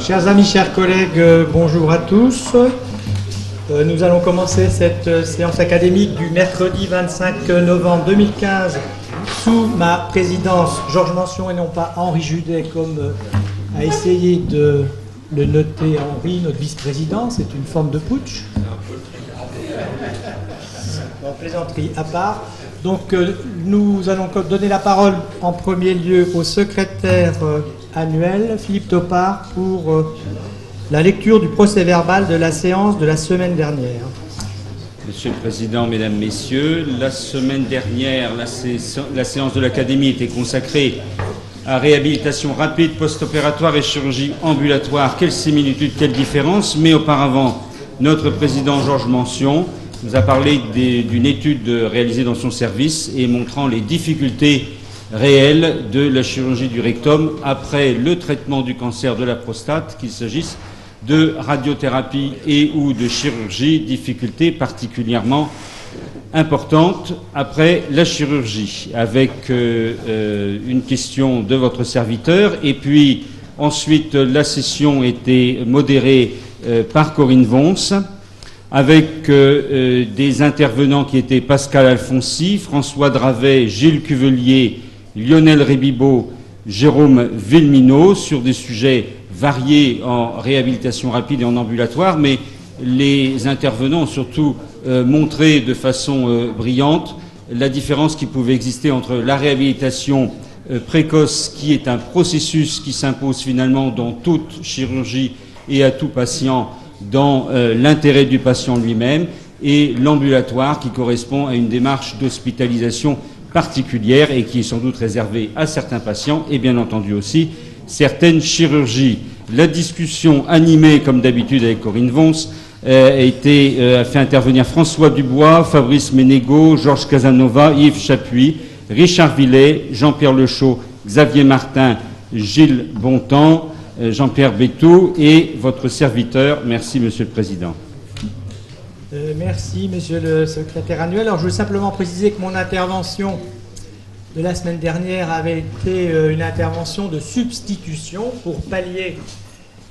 Chers amis, chers collègues, bonjour à tous. Nous allons commencer cette séance académique du mercredi 25 novembre 2015 sous ma présidence, Georges Mention et non pas Henri Judet, comme a essayé de le noter Henri, notre vice-président. C'est une forme de putsch. Bon, plaisanterie à part. Donc nous allons donner la parole en premier lieu au secrétaire annuel, Philippe Topard, pour la lecture du procès-verbal de la séance de la semaine dernière. Monsieur le Président, Mesdames, Messieurs, la semaine dernière, la séance de l'Académie était consacrée à réhabilitation rapide, post-opératoire et chirurgie ambulatoire. Quelle similitude, quelle différence. Mais auparavant, notre Président Georges Mention nous a parlé d'une étude réalisée dans son service et montrant les difficultés réelles de la chirurgie du rectum après le traitement du cancer de la prostate, qu'il s'agisse de radiothérapie et ou de chirurgie, difficultés particulièrement importantes après la chirurgie, avec une question de votre serviteur. Et puis ensuite, la session était modérée par Corinne Wons, avec des intervenants qui étaient Pascal Alfonsi, François Dravet, Gilles Cuvelier, Lionel Rébibaud, Jérôme Villeminot, sur des sujets variés en réhabilitation rapide et en ambulatoire, mais les intervenants ont surtout montré de façon brillante la différence qui pouvait exister entre la réhabilitation précoce, qui est un processus qui s'impose finalement dans toute chirurgie et à tout patient, dans l'intérêt du patient lui-même, et l'ambulatoire qui correspond à une démarche d'hospitalisation particulière et qui est sans doute réservée à certains patients et bien entendu aussi certaines chirurgies. La discussion animée comme d'habitude avec Corinne Wons a fait intervenir François Dubois, Fabrice Ménégo, Georges Casanova, Yves Chapuis, Richard Villet, Jean-Pierre Lechaud, Xavier Martin, Gilles Bontemps, Jean-Pierre Bétou et votre serviteur. Merci, Monsieur le Président. Merci, Monsieur le secrétaire annuel. Alors, je veux simplement préciser que mon intervention de la semaine dernière avait été une intervention de substitution pour pallier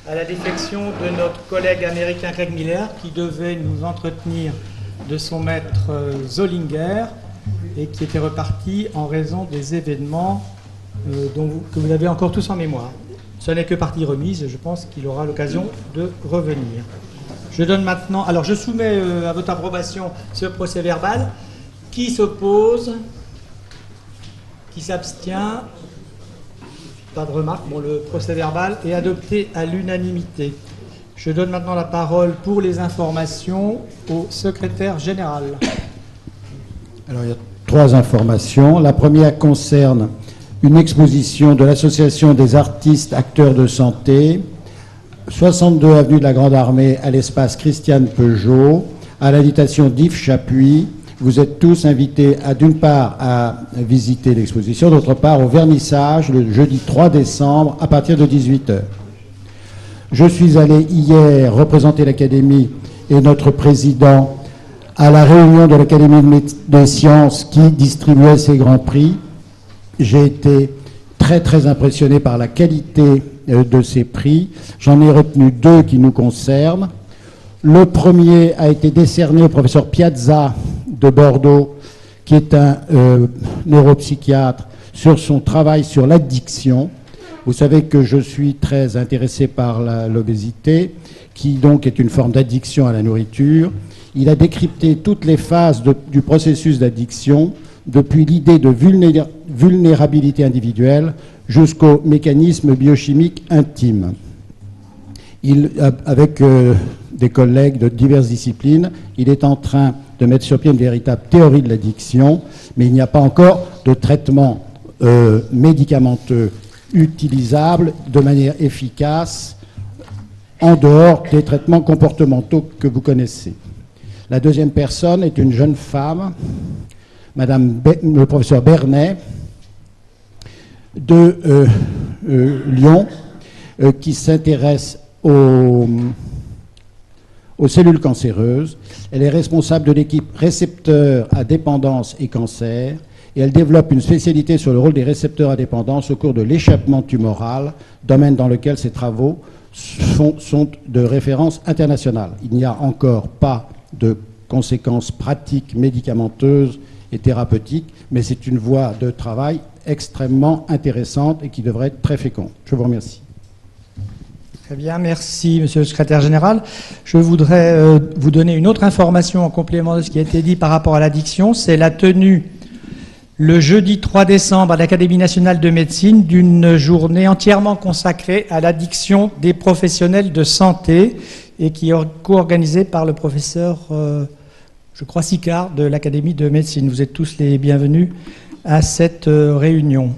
à la défection de notre collègue américain Craig Miller, qui devait nous entretenir de son maître Zollinger et qui était reparti en raison des événements que vous avez encore tous en mémoire. Ce n'est que partie remise, je pense qu'il aura l'occasion de revenir. Je donne maintenant... Alors, je soumets à votre approbation ce procès-verbal. Qui s'oppose? Qui s'abstient? Pas de remarques. Bon, le procès-verbal est adopté à l'unanimité. Je donne maintenant la parole pour les informations au secrétaire général. Alors, il y a 3 informations. La première concerne une exposition de l'Association des artistes acteurs de santé, 62 avenue de la Grande Armée, à l'espace Christiane Peugeot, à l'invitation d'Yves Chapuis. Vous êtes tous invités d'une part à visiter l'exposition, d'autre part au vernissage le jeudi 3 décembre à partir de 18h. Je suis allé hier représenter l'Académie et notre président à la réunion de l'Académie des sciences qui distribuait ses grands prix. J'ai été très très impressionné par la qualité de ces prix. J'en ai retenu 2 qui nous concernent. Le premier a été décerné au professeur Piazza de Bordeaux, qui est un neuropsychiatre, sur son travail sur l'addiction. Vous savez que je suis très intéressé par l'obésité, qui donc est une forme d'addiction à la nourriture. Il a décrypté toutes les phases du processus d'addiction, depuis l'idée de vulnérabilité individuelle jusqu'au mécanisme biochimique intime. Avec des collègues de diverses disciplines, il est en train de mettre sur pied une véritable théorie de l'addiction, mais il n'y a pas encore de traitement médicamenteux utilisable de manière efficace en dehors des traitements comportementaux que vous connaissez. La deuxième personne est une jeune femme, le professeur Bernet, de Lyon, qui s'intéresse aux cellules cancéreuses. Elle est responsable de l'équipe récepteurs à dépendance et cancer, et elle développe une spécialité sur le rôle des récepteurs à dépendance au cours de l'échappement tumoral, domaine dans lequel ses travaux sont de référence internationale. Il n'y a encore pas de conséquences pratiques, médicamenteuses et thérapeutiques, mais c'est une voie de travail extrêmement intéressante et qui devrait être très féconde. Je vous remercie. Très bien, merci Monsieur le Secrétaire Général. Je voudrais vous donner une autre information en complément de ce qui a été dit par rapport à l'addiction. C'est la tenue le jeudi 3 décembre à l'Académie nationale de médecine d'une journée entièrement consacrée à l'addiction des professionnels de santé et qui est co-organisée par le professeur, je crois, Sicard de l'Académie de médecine. Vous êtes tous les bienvenus à cette réunion.